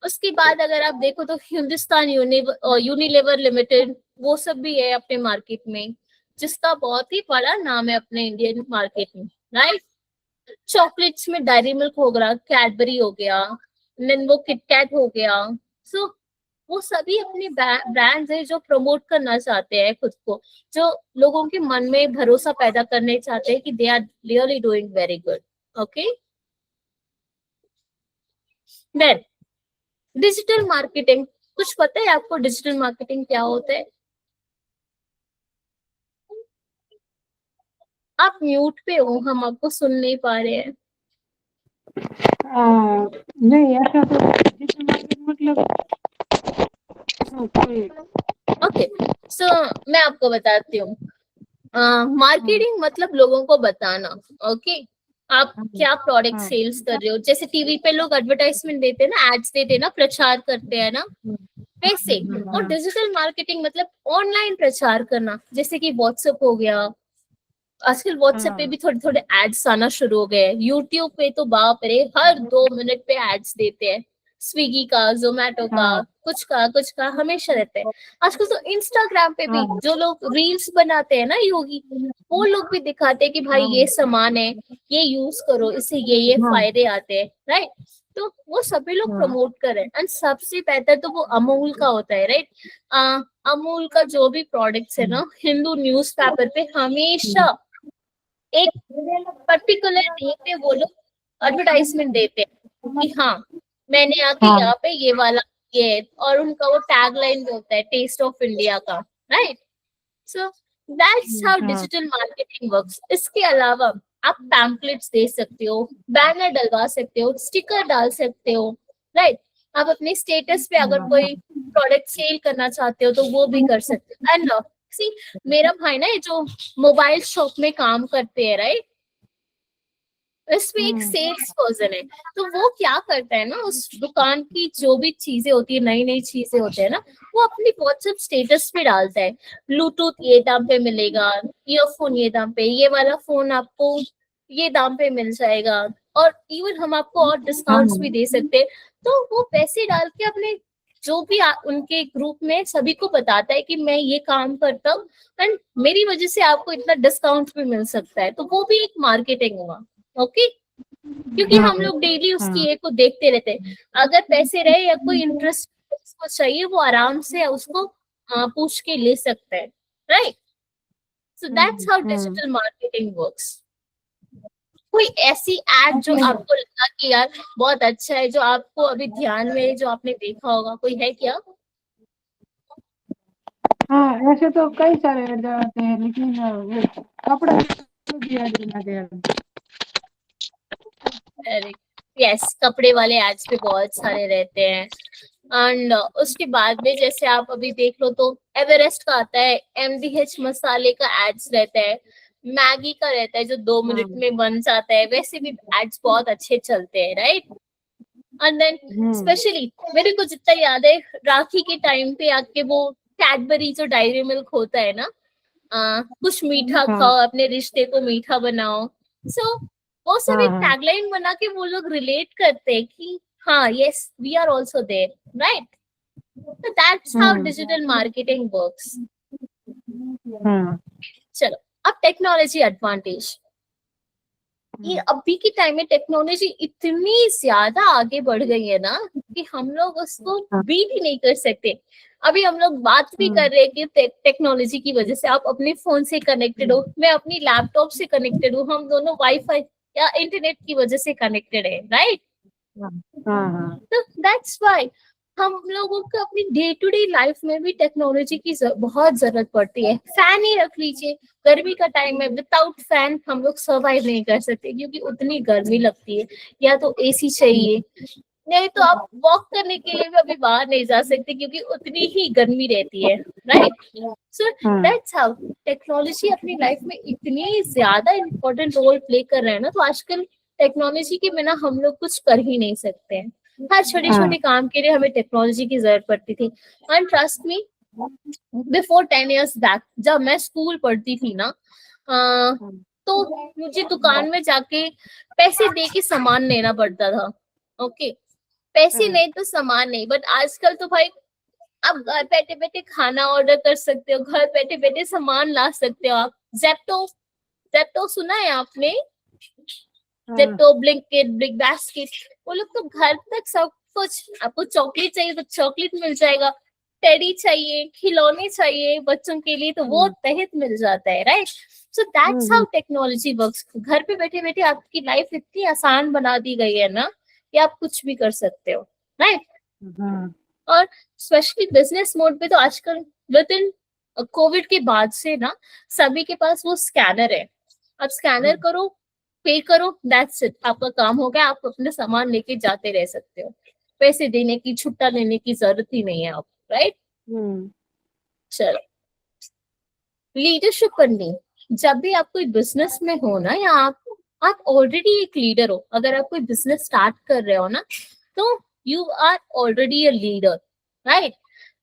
उसके बाद अगर आप देखो तो हिंदुस्तान यूनिलीवर लिमिटेड, वो सब भी है अपने मार्केट में, जिसका बहुत ही बड़ा नाम है अपने इंडियन मार्केट में, राइट? चॉकलेट्स में डायरी मिल्क हो गया, कैडबरी हो गया, देन वो किटकैट हो गया। सो वो सभी अपने ब्रांड्स है जो प्रमोट करना चाहते हैं खुद को, जो लोगों के मन में भरोसा पैदा करने चाहते हैं कि they are really doing very good. Okay, then digital marketing, कुछ पता है आपको डिजिटल मार्केटिंग क्या होता है? आप म्यूट पे हो, हम आपको सुन नहीं पा रहे हैं। नहीं, ऐसा तो डिजिटल मार्केट मतलब ओके, सो मैं आपको बताती हूँ। मार्केटिंग मतलब लोगों को बताना। ओके, आप क्या प्रोडक्ट सेल्स कर रहे हो, जैसे टीवी पे लोग एडवर्टाइजमेंट देते हैं ना, एड्स देते हैं ना, प्रचार करते हैं ना, वैसे। और डिजिटल मार्केटिंग मतलब ऑनलाइन प्रचार करना, जैसे कि व्हाट्सएप हो गया, आजकल व्हाट्सएप पे भी थोड़े थोड़े एड्स आना शुरू हो गए, यूट्यूब पे तो बाप रे हर 2 मिनट पे एड्स देते हैं, स्विगी का, जोमेटो का, कुछ का हमेशा रहते हैं। आजकल तो इंस्टाग्राम पे भी जो लोग रील्स बनाते हैं ना योगी, वो लोग भी दिखाते हैं कि भाई ये सामान है, ये यूज करो, इससे ये फायदे आते हैं, राइट? तो वो सभी लोग प्रमोट कर रहे हैं। एंड सबसे बेहतर तो वो अमूल का होता है, राइट? अमूल का जो भी प्रोडक्ट्स है ना, हिंदू न्यूज़पेपर पे हमेशा एक पर्टिकुलर डे पे वो लोग एडवर्टाइजमेंट देते हैं कि हाँ मैंने आके यहाँ पे ये वाला ये, और उनका वो टैग लाइन भी होता है टेस्ट ऑफ इंडिया का, right? So that's how digital marketing works. इसके अलावा आप पैम्पलेट्स दे सकते हो, बैनर डलवा सकते हो, स्टिकर डाल सकते हो, राइट? आप अपने स्टेटस पे अगर कोई प्रोडक्ट सेल करना चाहते हो तो वो भी कर सकते हो। एंड सी, मेरा भाई ना ये जो मोबाइल शॉप में काम करते हैं, राइट, इसमें एक सेल्स पर्सन है, तो वो क्या करता है ना, उस दुकान की जो भी चीजें होती है, नई नई चीजें होती है ना, वो अपनी व्हाट्सएप स्टेटस पे डालता है, ब्लूटूथ ये दाम पे मिलेगा, ईयरफोन ये दाम पे, ये वाला फोन आपको ये दाम पे मिल जाएगा, और इवन हम आपको और डिस्काउंट्स भी दे सकते हैं। तो वो पैसे डाल के अपने जो भी उनके ग्रुप में सभी को बताता है कि मैं ये काम करता हूँ एंड मेरी वजह से आपको इतना डिस्काउंट भी मिल सकता है, तो वो भी एक मार्केटिंग हुआ। ओके, क्योंकि हम लोग डेली उसकी ये को देखते रहते हैं, अगर पैसे रहे या कोई इंटरेस्ट उसको चाहिए, वो आराम से उसको पूछ के ले सकता है, right? So that's how digital marketing works. कोई ऐसी एड जो आपको लगा कि यार बहुत अच्छा है, जो आपको अभी ध्यान में, जो आपने देखा होगा, कोई है क्या? हाँ, ऐसे तो कई सारे ऐड आते हैं, लेकिन वो कपड़ा भी ऐड बनाते हैं। यस, कपड़े वाले एड्स पे बहुत सारे रहते हैं। एंड उसके बाद में जैसे आप अभी देख लो तो एवरेस्ट का आता है, MDH मसाले का एड्स रहता है, मैगी का रहता है जो 2 मिनट में बन जाता है, वैसे भी एड्स बहुत अच्छे चलते हैं, राइट? एंड देन स्पेशली मेरे को जितना याद है, राखी के टाइम पे आके वो कैडबरी जो डायरी मिल्क होता है ना, कुछ मीठा खाओ, अपने रिश्ते को मीठा बनाओ, सो वो सब एक टैगलाइन बना के वो लोग रिलेट करते हैं कि हाँ, yes, we are also there, right? So that's how digital marketing works. चलो, अब टेक्नोलॉजी एडवांटेज। ये अभी के टाइम में टेक्नोलॉजी इतनी ज्यादा आगे बढ़ गई है ना कि हम लोग उसको बीट ही नहीं कर सकते। अभी हम लोग बात भी कर रहे हैं कि टेक्नोलॉजी की वजह से आप अपने फोन से कनेक्टेड हो, मैं अपनी लैपटॉप से कनेक्टेड हूँ, हम दोनों वाईफाई या इंटरनेट की वजह से कनेक्टेड है, राइट? तो दैट्स व्हाई हम लोगों को अपनी डे टू डे लाइफ में भी टेक्नोलॉजी की बहुत जरूरत पड़ती है। फैन ही रख लीजिए, गर्मी का टाइम है, विदाउट फैन हम लोग सर्वाइव नहीं कर सकते क्योंकि उतनी गर्मी लगती है। या तो एसी चाहिए, नहीं तो आप वॉक करने के लिए भी अभी बाहर नहीं जा सकते क्योंकि उतनी ही गर्मी रहती है, right? So that's how technology अपनी लाइफ में इतनी ज्यादा इम्पोर्टेंट रोल प्ले कर रहे हैं ना, तो आजकल टेक्नोलॉजी के बिना हम लोग कुछ कर ही नहीं सकते हैं। हर छोटे छोटे काम के लिए हमें टेक्नोलॉजी की जरूरत पड़ती थी। And trust me, before 10 years back जब मैं स्कूल पढ़ती थी ना, तो मुझे दुकान में जाके पैसे दे के सामान लेना पड़ता था। ओके, पैसे नहीं तो सामान नहीं। बट आजकल तो भाई आप घर बैठे बैठे खाना ऑर्डर कर सकते हो, घर बैठे बैठे सामान ला सकते हो। आप जेप्टो सुना है आपने? जेप्टो, ब्लिंकिट, बिग बास्केट, वो लोग तो घर तक सब कुछ। आपको चॉकलेट चाहिए तो चॉकलेट मिल जाएगा, टेडी चाहिए, खिलौने चाहिए बच्चों के लिए तो वो तहत मिल जाता है, right? So that's how technology works. घर पे बैठे बैठे आपकी लाइफ इतनी आसान बना दी गई है ना कि आप कुछ भी कर सकते हो, राइट? और स्पेशली बिजनेस मोड पे तो आजकल विद इन कोविड के बाद से ना सभी के पास वो स्कैनर है। आप स्कैनर करो, पे करो, दैट्स इट, आपका काम हो गया। आप अपने सामान लेके जाते रह सकते हो, पैसे देने की, छुट्टा लेने की जरूरत ही नहीं है आप, राइट? चलो, लीडरशिप करनी। जब भी आप कोई बिजनेस में हो ना, या आप ऑलरेडी एक लीडर हो, अगर आप कोई बिजनेस स्टार्ट कर रहे हो ना, तो you are already a leader, right?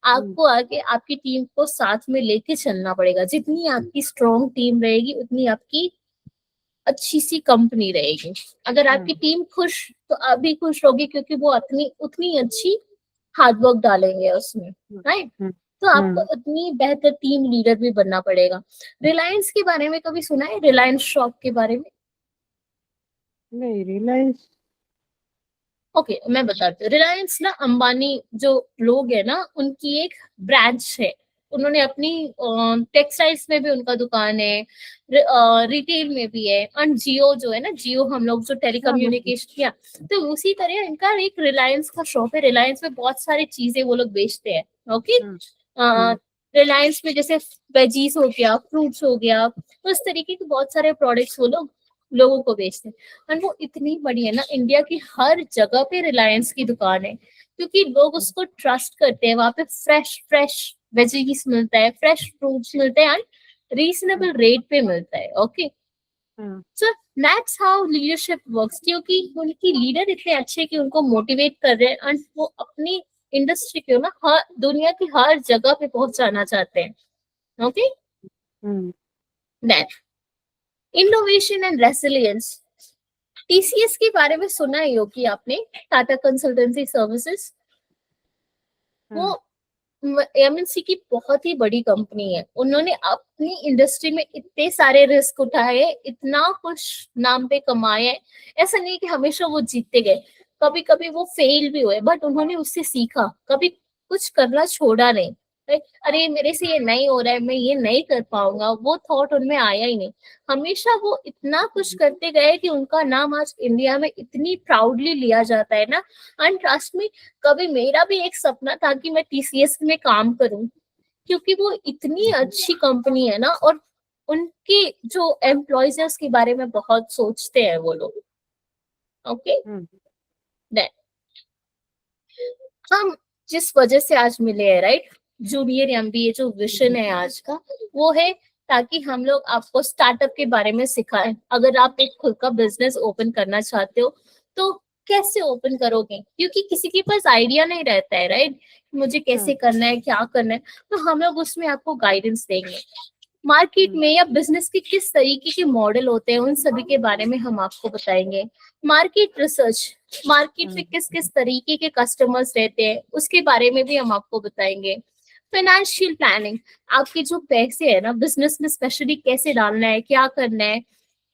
आपको आगे आपकी टीम को साथ में लेके चलना पड़ेगा। जितनी आपकी स्ट्रॉन्ग टीम रहेगी उतनी आपकी अच्छी सी कंपनी रहेगी। अगर आपकी टीम खुश तो आप भी खुश रहोगे क्योंकि वो उतनी अच्छी हार्डवर्क डालेंगे उसमें, राइट? तो आपको उतनी बेहतर टीम लीडर भी बनना पड़ेगा। रिलायंस के बारे में कभी सुना है? रिलायंस शॉप के बारे में? नहीं, रिलायंस ओके, मैं बताती हूँ। रिलायंस ना अंबानी जो लोग है ना, उनकी एक ब्रांच है। उन्होंने अपनी टेक्सटाइल्स में भी उनका दुकान है, रिटेल में भी है। एंड जियो जो है ना, जियो हम लोग जो टेलीकम्युनिकेशन किया, तो उसी तरह इनका एक रिलायंस का शॉप है। रिलायंस में बहुत सारी चीजें वो लोग बेचते हैं। ओके, रिलायंस में जैसे वेजीज हो गया, फ्रूट्स हो गया, तो इस तरीके के बहुत सारे प्रोडक्ट्स वो लोगों को बेचते हैं। और वो इतनी बड़ी है ना, इंडिया की हर जगह पे रिलायंस की दुकान है क्योंकि लोग उसको ट्रस्ट करते हैं। वहां पे फ्रेश वेजीज मिलता है, फ्रेश फ्रूट्स मिलते हैं, रीजनेबल रेट पे मिलता है। Okay, so that's how leadership works. क्योंकि उनकी लीडर इतने अच्छे कि उनको मोटिवेट कर रहे हैं एंड वो अपनी इंडस्ट्री को ना हर दुनिया की हर जगह पे पहुंचाना चाहते हैं। Okay, that innovation and resilience. TCS के बारे में सुना ही होगी आपने, टाटा कंसल्टेंसी सर्विसेज। वो एमएनसी की बहुत ही बड़ी कंपनी है। उन्होंने अपनी इंडस्ट्री में इतने सारे रिस्क उठाए, इतना कुछ नाम पे कमाए। ऐसा नहीं कि हमेशा वो जीतते गए, कभी कभी वो फेल भी हुए, बट उन्होंने उससे सीखा, कभी कुछ करना छोड़ा नहीं। अरे मेरे से ये नहीं हो रहा है, मैं ये नहीं कर पाऊंगा, वो थॉट उनमें आया ही नहीं। हमेशा वो इतना कुछ करते गए कि उनका नाम आज इंडिया में इतनी प्राउडली लिया जाता है ना। एंड ट्रस्ट मी, कभी मेरा भी एक सपना था कि मैं टीसीएस में काम करूं क्योंकि वो इतनी अच्छी कंपनी है ना, और उनके जो एम्प्लॉयज है उसके बारे में बहुत सोचते हैं वो लोग। ओके, हम जिस वजह से आज मिले हैं, राइट, जूनियर एमबीए जो विजन है आज का, वो है ताकि हम लोग आपको स्टार्टअप के बारे में सिखाएं। अगर आप एक खुद का बिजनेस ओपन करना चाहते हो तो कैसे ओपन करोगे, क्योंकि किसी के पास आइडिया नहीं रहता है, राइट, मुझे कैसे करना है, क्या करना है, तो हम लोग उसमें आपको गाइडेंस देंगे। मार्केट में या बिजनेस के किस तरीके के मॉडल होते हैं उन सभी के बारे में हम आपको बताएंगे। मार्केट रिसर्च, मार्केट में किस किस तरीके के कस्टमर्स रहते हैं उसके बारे में भी हम आपको बताएंगे। फाइनेंशियल प्लानिंग, आपके जो पैसे है ना बिजनेस में स्पेशली कैसे डालना है, क्या करना है,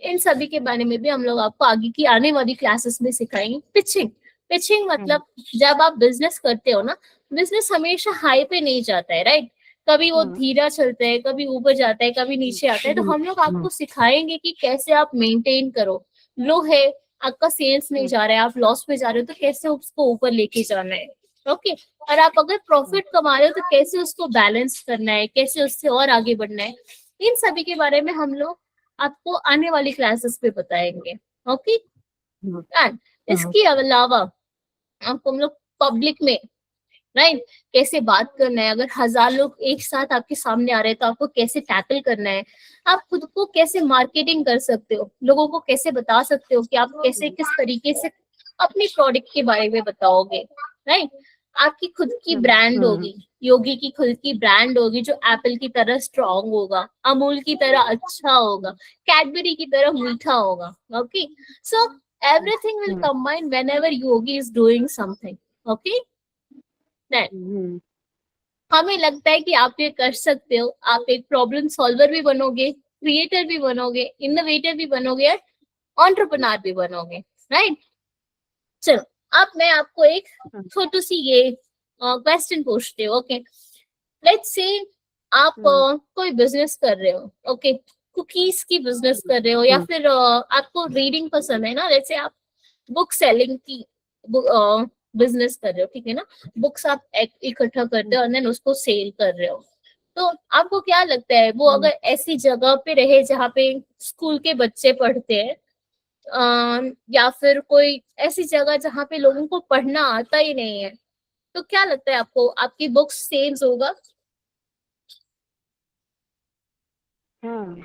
इन सभी के बारे में भी हम लोग आपको आगे की आने वाली क्लासेस में सिखाएंगे। पिचिंग, पिचिंग मतलब जब आप बिजनेस करते हो ना, बिजनेस हमेशा हाई पे नहीं जाता है, राइट, कभी वो धीरा चलता है, कभी ऊपर जाता है, कभी नीचे आता है, तो हम लोग आपको सिखाएंगे कि कैसे आप मेंटेन करो। लो है, आपका सेल्स नहीं जा रहा है, आप लॉस में जा रहे हो, तो कैसे उसको ऊपर लेके जाना है, ओके। और आप अगर प्रॉफिट कमा रहे हो तो कैसे उसको बैलेंस करना है, कैसे उससे और आगे बढ़ना है, इन सभी के बारे में हम लोग आपको आने वाली क्लासेस पे बताएंगे, ओके। एंड इसके अलावा आपको हम लोग पब्लिक में, राइट, कैसे बात करना है, अगर 1000 लोग एक साथ आपके सामने आ रहे हैं तो आपको कैसे टैकल करना है, आप खुद को कैसे मार्केटिंग कर सकते हो, लोगों को कैसे बता सकते हो कि आप कैसे किस तरीके से अपनी प्रोडक्ट के बारे में बताओगे, राइट। आपकी खुद की ब्रांड होगी, योगी की खुद की ब्रांड होगी जो एप्पल की तरह स्ट्रॉन्ग होगा, अमूल की तरह अच्छा होगा, कैडबरी की तरह मीठा होगा, okay. So everything will combine whenever yogi is doing something, okay। हमें लगता है कि आप ये कर सकते हो, आप एक प्रॉब्लम सॉल्वर भी बनोगे, क्रिएटर भी बनोगे, इनोवेटर भी बनोगे, एंटरप्रेन्योर भी बनोगे, राइट। चलो अब मैं आपको एक छोटी सी ये क्वेश्चन पूछती हूँ, ओके। लेट्स से आप कोई बिजनेस कर रहे हो, ओके, कुकीज की बिजनेस कर रहे हो, या फिर आपको रीडिंग पसंद है ना, लेट्स से आप बुक सेलिंग की बिजनेस कर रहे हो, ठीक है ना, बुक्स आप इकट्ठा करते हो और देन उसको सेल कर रहे हो। तो आपको क्या लगता है वो अगर ऐसी जगह पे रहे जहाँ पे स्कूल के बच्चे पढ़ते हैं, या फिर कोई ऐसी जगह जहाँ पे लोगों को पढ़ना आता ही नहीं है, तो क्या लगता है आपको, आपकी बुक्स सेल्स होगा? हाँ,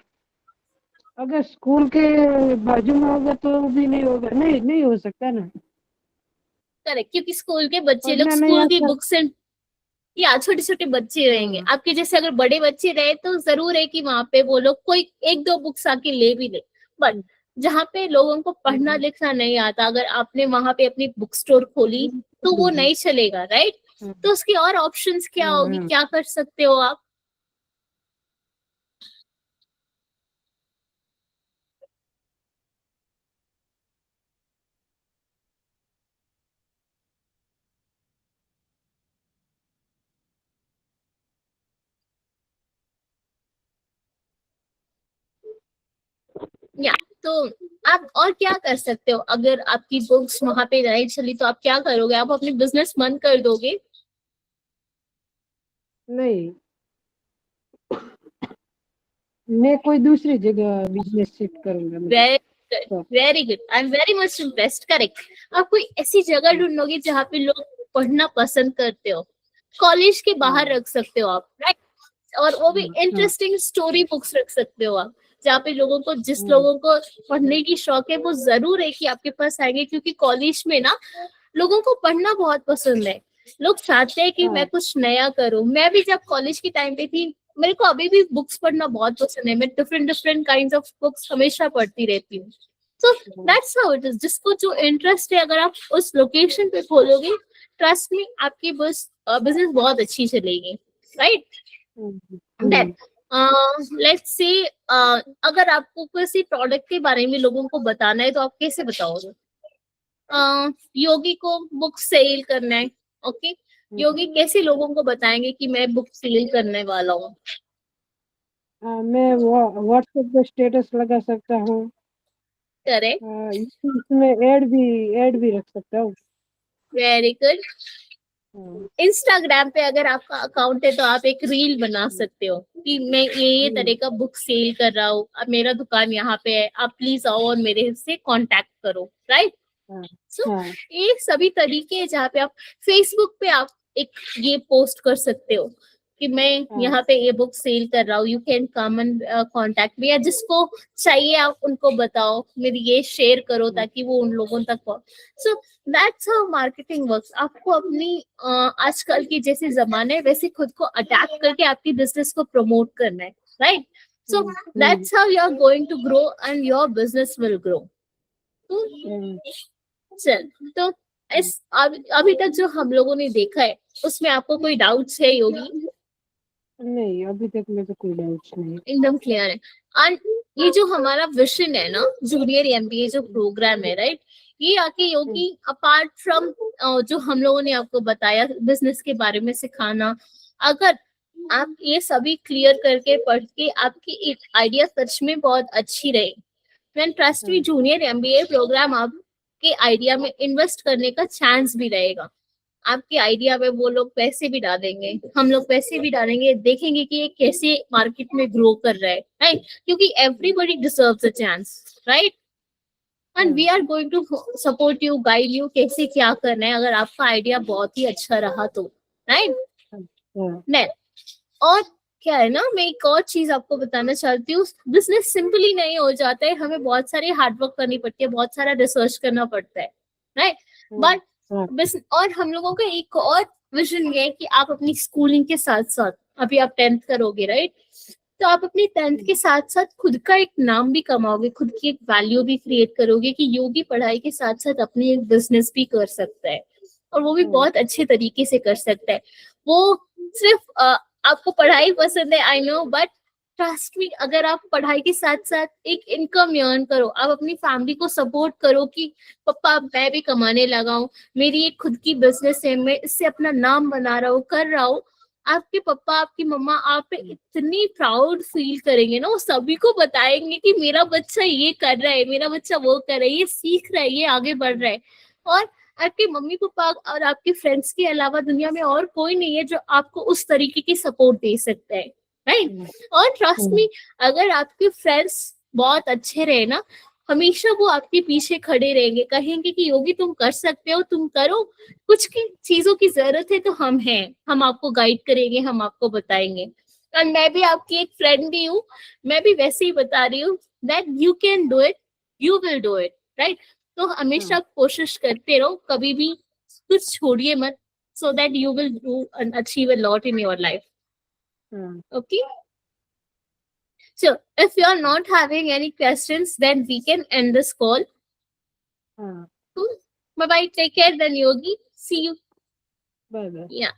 अगर स्कूल के बाजू में होगा तो भी नहीं होगा, नहीं हो सकता ना। करेक्ट, क्योंकि स्कूल के बच्चे लोग पढ़ना नहीं स्कूल की आता। बुक्स से, या छोटे छोटे बच्चे रहेंगे आपके जैसे, अगर बड़े बच्चे रहे तो जरूर है कि वहां पे वो लोग कोई एक दो बुक्स आके ले भी ले, बट जहाँ पे लोगों को पढ़ना लिखना नहीं आता, अगर आपने वहां पे अपनी बुक स्टोर खोली तो वो नहीं चलेगा, राइट। तो उसकी और ऑप्शंस क्या होगी, क्या कर सकते हो आप? या तो आप और क्या कर सकते हो, अगर आपकी बुक्स वहां पे नहीं चली तो आप क्या करोगे, आप अपनी बिजनेस बंद कर दोगे? नहीं, मैं कोई दूसरी जगह बिजनेस शिफ्ट करूंगा। Very good, I am very much impressed, correct. आप कोई ऐसी जगह ढूंढोगे जहाँ पे लोग पढ़ना पसंद करते हो, कॉलेज के बाहर रख सकते हो आप, राइट, और वो भी इंटरेस्टिंग स्टोरी बुक्स रख सकते हो आप, जहाँ पे लोगों को, जिस लोगों को पढ़ने की शौक है वो जरूर है कि आपके पास आएंगे, क्योंकि कॉलेज में ना लोगों को पढ़ना बहुत पसंद है, लोग चाहते हैं कि मैं कुछ नया करूं। मैं भी जब कॉलेज की टाइम पे थी, मेरे को अभी भी बुक्स पढ़ना बहुत पसंद है, मैं different different kind of books हमेशा पढ़ती रहती हूँ। सो दैट्स हाउ इट इज, जिसको जो इंटरेस्ट है, अगर आप उस लोकेशन पे खोलोगे, ट्रस्ट मी, आपकी बिजनेस बहुत अच्छी चलेगी, राइट। देन लेट्स से अगर आपको किसी प्रोडक्ट के बारे में लोगों को बताना है तो आप कैसे बताओगे? योगी को बुक सेल करना है, ओके, योगी कैसे लोगों को बताएंगे कि मैं बुक सेल करने वाला हूँ? मैं व्हाट्सएप पे स्टेटस लगा सकता हूँ, करेक्ट, इसमें ऐड भी रख सकता हूँ। Very good. इंस्टाग्राम पे अगर आपका अकाउंट है तो आप एक रील बना सकते हो कि मैं ये तरह का बुक सेल कर रहा हूँ, अब मेरा दुकान यहाँ पे है, आप प्लीज आओ और मेरे से कांटेक्ट करो, राइट। सो ये सभी तरीके हैं जहाँ पे आप फेसबुक पे आप एक ये पोस्ट कर सकते हो कि मैं हाँ। यहाँ पे ये बुक सेल कर रहा हूँ, you can come and contact me, या जिसको चाहिए आप उनको बताओ, मेरी ये शेयर करो ताकि वो उन लोगों तक सो दैट्स हाउ मार्केटिंग वर्क्स। आपको अपनी आजकल की जैसे जमाने है वैसे खुद को अडेप्ट करके आपकी बिजनेस को प्रमोट करना है, right? So that's how you are going to grow and your business will grow. चल, तो इस अभी तक जो हम लोगों ने देखा है उसमें आपको कोई डाउट्स है योगी? नहीं, अभी तक में तो कोई डाउट्स नहीं। एकदम क्लियर है। एंड ये जो हमारा विजन है ना, जूनियर एमबीए जो प्रोग्राम है, राइट, ये आके योगी अपार्ट फ्रॉम जो हम लोगों ने आपको बताया बिजनेस के बारे में सिखाना, अगर आप ये सभी क्लियर करके पढ़ के आपकी एक आइडिया सच में बहुत अच्छी रहे, then trust me junior MBA programme आपके आइडिया में इन्वेस्ट करने का चांस भी रहेगा। आपके आइडिया में वो लोग पैसे भी डालेंगे, हम लोग पैसे भी डालेंगे, देखेंगे कि ये कैसे मार्केट में ग्रो कर रहा है, राइट? क्योंकि everybody deserves a chance, right? And we are going to support you, guide you कैसे क्या करना है, अगर आपका आइडिया बहुत ही अच्छा रहा तो, राइट? नहीं, और क्या है ना, मैं एक और चीज आपको बताना चाहती हूँ, बिजनेस सिंपली नहीं हो जाता है, हमें बहुत सारी हार्डवर्क करनी पड़ती है, बहुत सारा रिसर्च करना पड़ता है, राइट? बट और हम लोगों का एक और विजन ये है कि आप अपनी स्कूलिंग के साथ साथ, अभी आप 10th करोगे, राइट, तो आप अपनी 10th के साथ साथ खुद का एक नाम भी कमाओगे, खुद की एक वैल्यू भी क्रिएट करोगे कि योगी पढ़ाई के साथ साथ अपनी एक बिजनेस भी कर सकता है, और वो भी बहुत अच्छे तरीके से कर सकता है। वो सिर्फ आपको पढ़ाई पसंद है, I know, but trust me, अगर आप पढ़ाई के साथ साथ एक इनकम अर्न करो, आप अपनी फैमिली को सपोर्ट करो कि पापा मैं भी कमाने लगा हूँ, मेरी एक खुद की बिजनेस है, मैं इससे अपना नाम बना रहा हूँ, कर रहा हूँ, आपके पापा आपकी मम्मा आप पे इतनी प्राउड फील करेंगे ना, वो सभी को बताएंगे कि मेरा बच्चा ये कर रहा है, मेरा बच्चा वो कर रहा है, ये सीख रहा है, ये आगे बढ़ रहा है। और आपके मम्मी पापा और आपके फ्रेंड्स के अलावा दुनिया में और कोई नहीं है जो आपको उस तरीके की सपोर्ट दे सकता है, राइट? और ट्रस्ट मी, अगर आपके फ्रेंड्स बहुत अच्छे रहे ना, हमेशा वो आपके पीछे खड़े रहेंगे, कहेंगे कि योगी तुम कर सकते हो, तुम करो, कुछ की चीजों की जरूरत है तो हम हैं, हम आपको गाइड करेंगे, हम आपको बताएंगे। और मैं भी आपकी एक फ्रेंड भी हूँ, मैं भी वैसे ही बता रही हूँ that you can do it, you will do it, right? तो हमेशा कोशिश करते रहो, कभी भी कुछ छोड़िए मत, so that you will do and achieve a lot in your life. Okay? So, if you are not having any questions, then we can end this call. Cool. Bye-bye. Take care then, Yogi. See you. Bye-bye. Yeah.